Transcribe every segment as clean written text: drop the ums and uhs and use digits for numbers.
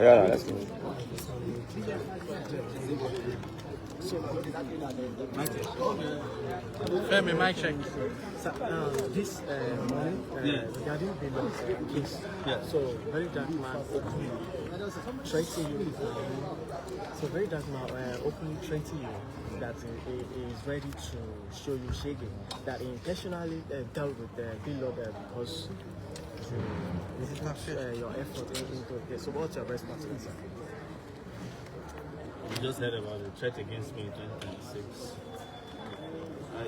Yeah, let's go. Femi, mic check. This morning, regarding the case, so very dark man openly threatening you. So very dark man openly threatening you that he is ready to show you shaking, that he intentionally dealt with the Lord because this is not your effort into it. So what's your response? You just heard about the threat against me in 2026. I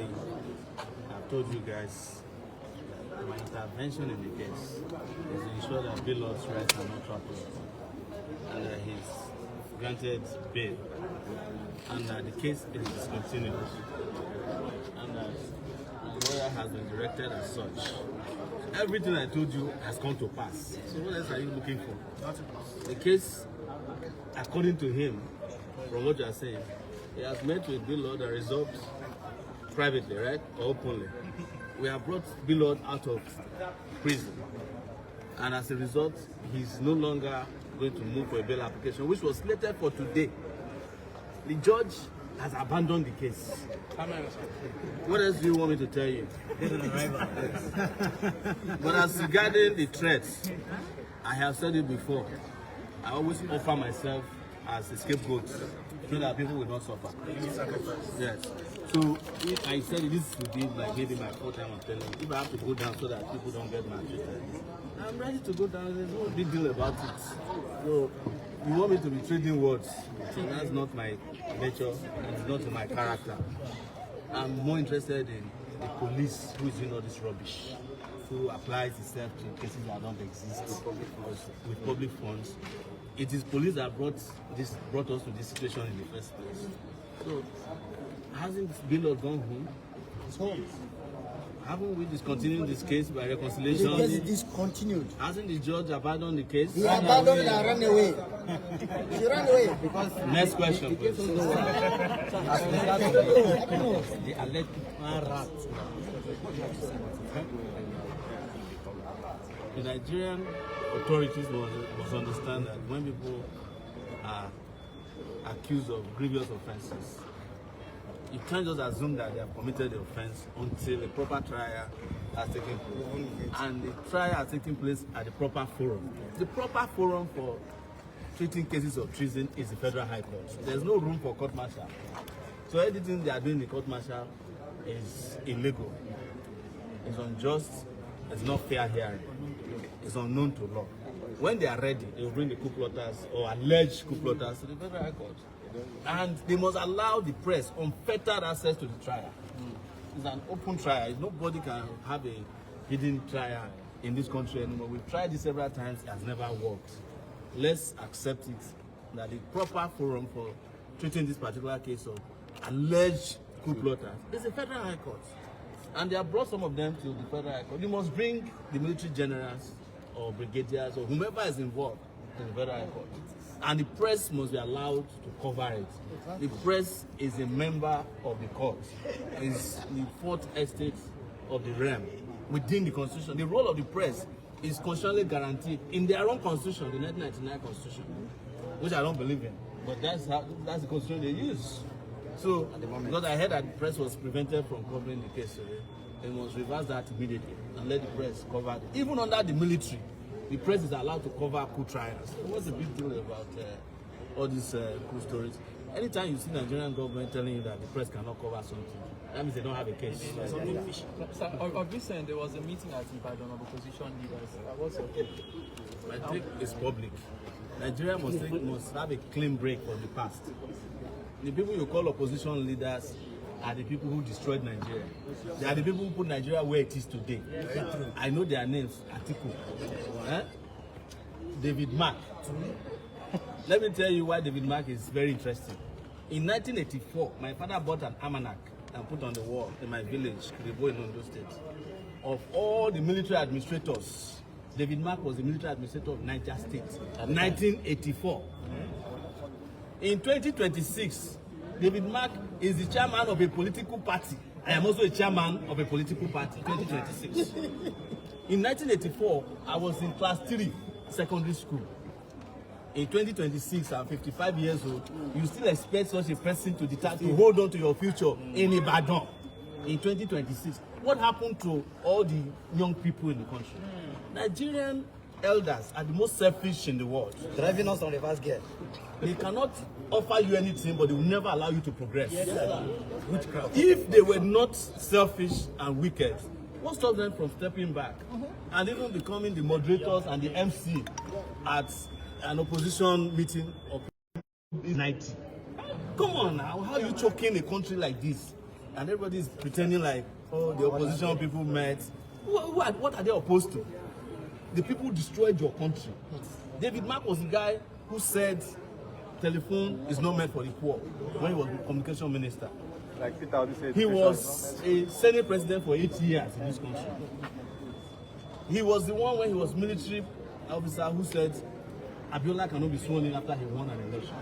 have told you guys that my intervention in the case is to ensure that Billot's rights are not trampled and that he's granted bail and that the case is discontinued and that the lawyer has been directed as such. Everything I told you has come to pass. So what else are you looking for? The case, according to him, from what you are saying, he has met with Billot and resolved privately, right? Or openly. We have brought Billot out of prison. And as a result, he's no longer going to move for a bail application, which was slated for today. The judge has abandoned the case. What else do you want me to tell you? But as regarding the threats, I have said it before. I always offer myself as a scapegoat so that people will not suffer. Yes. So if I said this would be like maybe my fourth time of telling you, if I have to go down so that people don't get maltreated, I'm ready to go down. There's no big deal about it. So you want me to be trading words? So that's not my nature. It's not in my character. I'm more interested in the police who is doing all this rubbish, who applies itself to cases that don't exist with public funds. It is police that brought us to this situation in the first place. So, hasn't Billot gone home? It's home. Haven't we discontinued this case by reconciliation? The case is discontinued. Hasn't the judge abandoned the case? He abandoned it and ran away. He ran away. Next question, please. The alleged rat. The Nigerian authorities must understand that when people are accused of grievous offences, you can't just assume that they have committed the offence until a proper trial has taken place. And the trial has taken place at the proper forum. The proper forum for treating cases of treason is the Federal High Court. There's no room for court-martial. So anything they are doing in the court-martial is illegal. It's unjust. It's not fair hearing. It's unknown to law. When they are ready, they will bring the coup plotters or alleged coup plotters to the Federal High Court. And they must allow the press unfettered access to the trial. It's an open trial. Nobody can have a hidden trial in this country anymore. We've tried this several times. It has never worked. Let's accept it that the proper forum for treating this particular case of alleged coup plotters is the Federal High Court. And they have brought some of them to the Federal High Court. You must bring the military generals or brigadiers or whomever is involved to the Federal High Court. And the press must be allowed to cover it. The press is a member of the court. It's the fourth estate of the realm within the Constitution. The role of the press is constitutionally guaranteed in their own Constitution, the 1999 Constitution, which I don't believe in. But that's the Constitution they use. So, because I heard that the press was prevented from covering the case today, they must reverse that immediately and let the press cover it. Even under the military, the press is allowed to cover coup trials. What's the big deal about all these coup stories? Anytime you see the Nigerian government telling you that the press cannot cover something, that means they don't have a case. Something fishy. Sir, of recent, there was a meeting at Ibadan of opposition leaders. What's your take? My take is public. Nigeria must have a clean break from the past. The people you call opposition leaders are the people who destroyed Nigeria. They are the people who put Nigeria where it is today. I know their names. Atiku, David Mark. Let me tell you why David Mark is very interesting. In 1984, my father bought an almanac and put on the wall in my village, Kribo in Ondo State. Of all the military administrators, David Mark was the military administrator of Niger State. 1984. In 2026, David Mark is the chairman of a political party. I am also a chairman of a political party, 2026. In 1984, I was in class 3, secondary school. in 2026 and 55 years old, you still expect such a person to hold on to your future in Ibadan in 2026. What happened to all the young people in the country? Nigerian elders are the most selfish in the world. Driving us on reverse gear. They cannot offer you anything, but they will never allow you to progress. Yes, If they were not selfish and wicked, what stops them from stepping back and even becoming the moderators and the MC at an opposition meeting of 90? Come on now, how are you choking a country like this? And everybody is pretending like, oh, the opposition people met. What are they opposed to? The people destroyed your country. David Mark was the guy who said telephone is not meant for the poor when he was the communication minister. Like Peter said, he was a Senate president for 8 years in this country. He was the one when he was military officer who said Abiola cannot be sworn in after he won an election.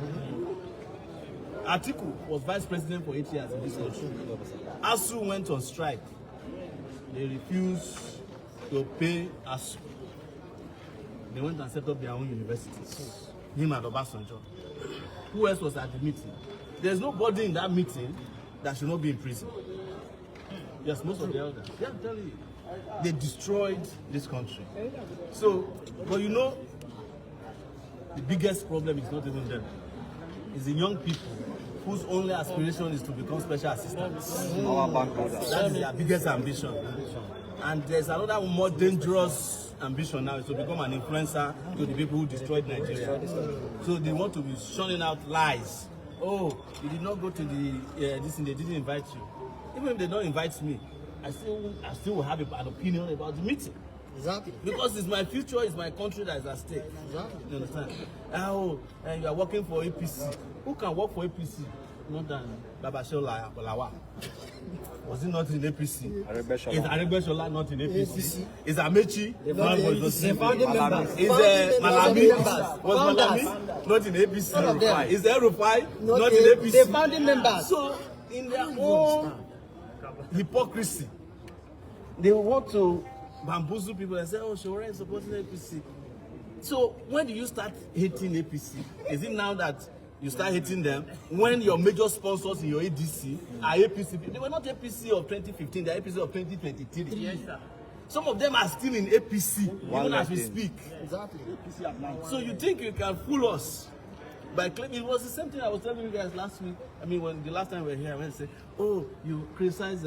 Atiku was vice president for 8 years in this country. ASU went on strike. They refused to pay ASU. They went and set up their own universities. Him and Obasanjo. Who else was at the meeting? There's nobody in that meeting that should not be in prison. Yes, most of the elders. Yeah, I'm telling you. They destroyed this country. So, but you know, the biggest problem is not even them. It's the young people whose only aspiration is to become special assistants. That is their biggest ambition. And there's another more dangerous ambition now, is to become an influencer to the people who destroyed Nigeria. So they want to be shunning out lies. Oh, you did not go to the this thing, they didn't invite you. Even if they don't invite me, I still will have an opinion about the meeting. Exactly. Because it's my future, it's my country that is at stake. Exactly. You understand? Oh, and you are working for APC. Who can work for APC? Not than Babashola Olawa. Was it not in APC? Is Aregbesola not in APC? Is Amechi not in APC? Is Malami? Was Malami not in APC? Is Rufai not in APC? The founding members. So, in their own hypocrisy, they want to bamboozle people and say, oh, Sowore is supporting APC. So, when do you start hating APC? Is it now that you start hating them when your major sponsors in your ADC are APC? They were not APC of 2015, they are APC of 2023. Yes, sir. Some of them are still in APC, even as we speak. Exactly. So you think you can fool us by claiming? It was the same thing I was telling you guys last week. I mean, when the last time we were here, I went to say, oh, you criticize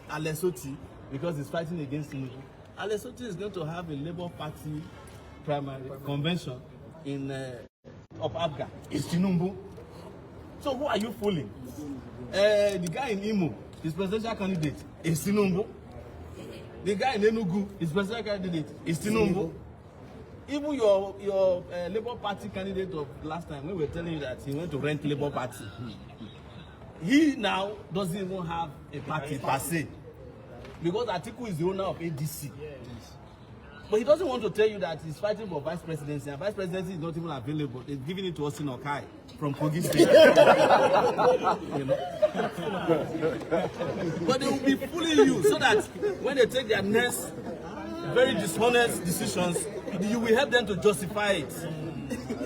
Alesoti because he's fighting against Tinubu. Alesoti is going to have a Labour Party primary convention in of Abga. It's Tinubu. So who are you fooling? The guy in Imo, his presidential candidate is Tinubu. The guy in Enugu, his presidential candidate is Tinubu. Even your Labour Party candidate of last time, when we were telling you that he went to rent Labour Party, he now doesn't even have a party per se, because Atiku is the owner of ADC. But he doesn't want to tell you that he's fighting for vice presidency, and vice presidency is not even available. They're giving it to Austin Okai from Kogi State. You know? But they will be fooling you so that when they take their next very dishonest decisions, you will help them to justify it.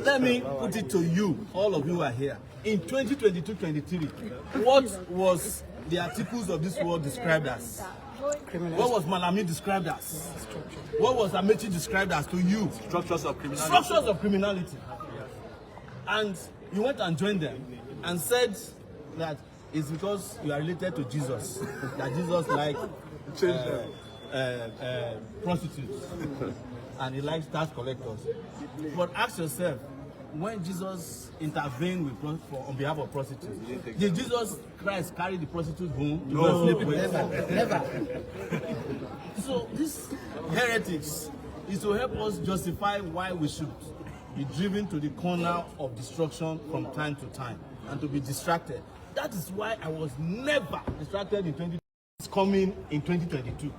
Let me put it to you, all of you who are here. In 2022-23, what was the articles of this world described as? What was Malami described as? What was Amechi described as to you? Structures of criminality. Structures of criminality. And you went and joined them and said that it's because you are related to Jesus, that Jesus likes prostitutes and he likes tax collectors. But ask yourself, when Jesus intervened on behalf of prostitutes, did Jesus Christ carry the prostitutes home? No, Never. So this heretics is to help us justify why we should be driven to the corner of destruction from time to time and to be distracted. That is why I was never distracted in 2020. It's coming in 2022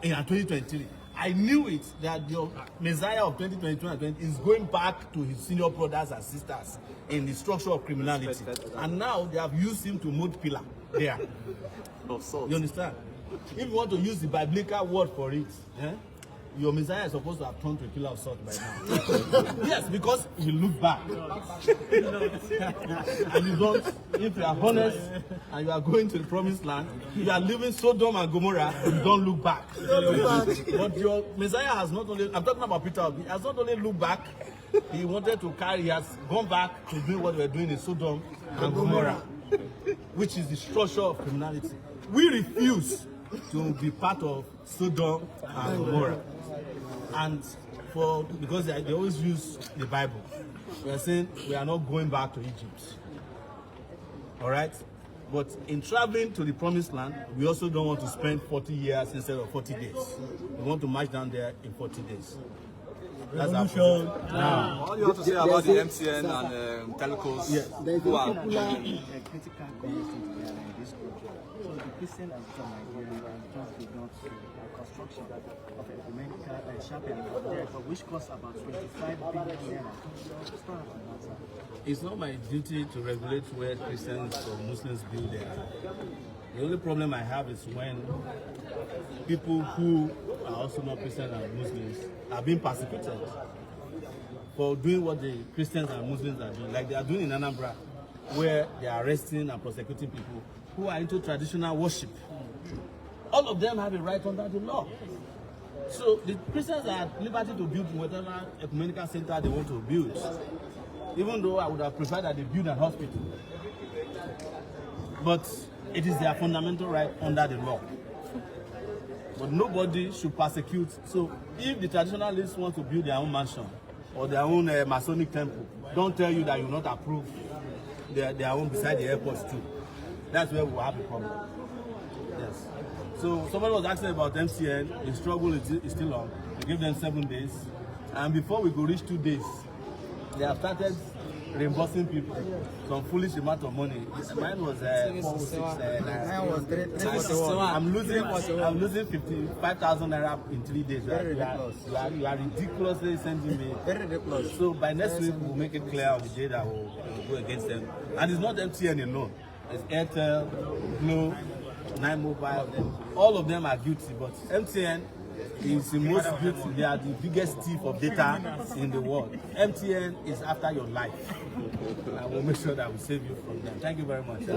and 2023. I knew it that the Messiah of 2022 and 20 is going back to his senior brothers and sisters in the structure of criminality. And now they have used him to mold pillar there. You understand? If you want to use the biblical word for it, your Messiah is supposed to have turned to a pillar of salt by now. Yes, because he looked back. And you don't, if you are honest and you are going to the promised land, you are leaving Sodom and Gomorrah, you don't look back. But your Messiah has not only, I'm talking about Peter, he has not only looked back, he wanted to carry, he has gone back to do what we were doing in Sodom and Gomorrah, which is the structure of criminality. We refuse to be part of Sodom and Gomorrah. And because they always use the Bible, we are saying we are not going back to Egypt. All right? But in traveling to the promised land, we also don't want to spend 40 years instead of 40 days. We want to march down there in 40 days. That's our plan. Now, What do you have to say about the MTN and telecos who are joining? Critical comments in this group. So the Christian has done Nigeria and just begun to construction of ecumenical chapel which costs about 25 billion naira. it's not my duty to regulate where Christians or Muslims build their. The only problem I have is when people who are also not Christians and Muslims are being persecuted for doing what the Christians and Muslims are doing, like they are doing in Anambra, where they are arresting and prosecuting people who are into traditional worship. All of them have a right under the law. So the Christians are at liberty to build whatever ecumenical center they want to build. Even though I would have preferred that they build an hospital. But it is their fundamental right under the law. But nobody should persecute. So if the traditionalists want to build their own mansion or their own Masonic temple, don't tell you that you will not approve their own beside the airports too. That's where we'll have a problem. Yes. So somebody was asking about MCN. The struggle is still on. We give them 7 days. And before we go reach 2 days, they have started reimbursing people some foolish amount of money. Mine was 406 naira. I'm losing 55,000 naira in 3 days. You are ridiculously sending me. Very ridiculous. So by next week we'll make it clear on the day that we'll go against them. And it's not MTN alone. It's Airtel, Glo, 9 Mobile. All of them are guilty, but MTN is the most guilty. They are the biggest thief of data in the world. MTN is after your life. I will make sure that we save you from them. Thank you very much.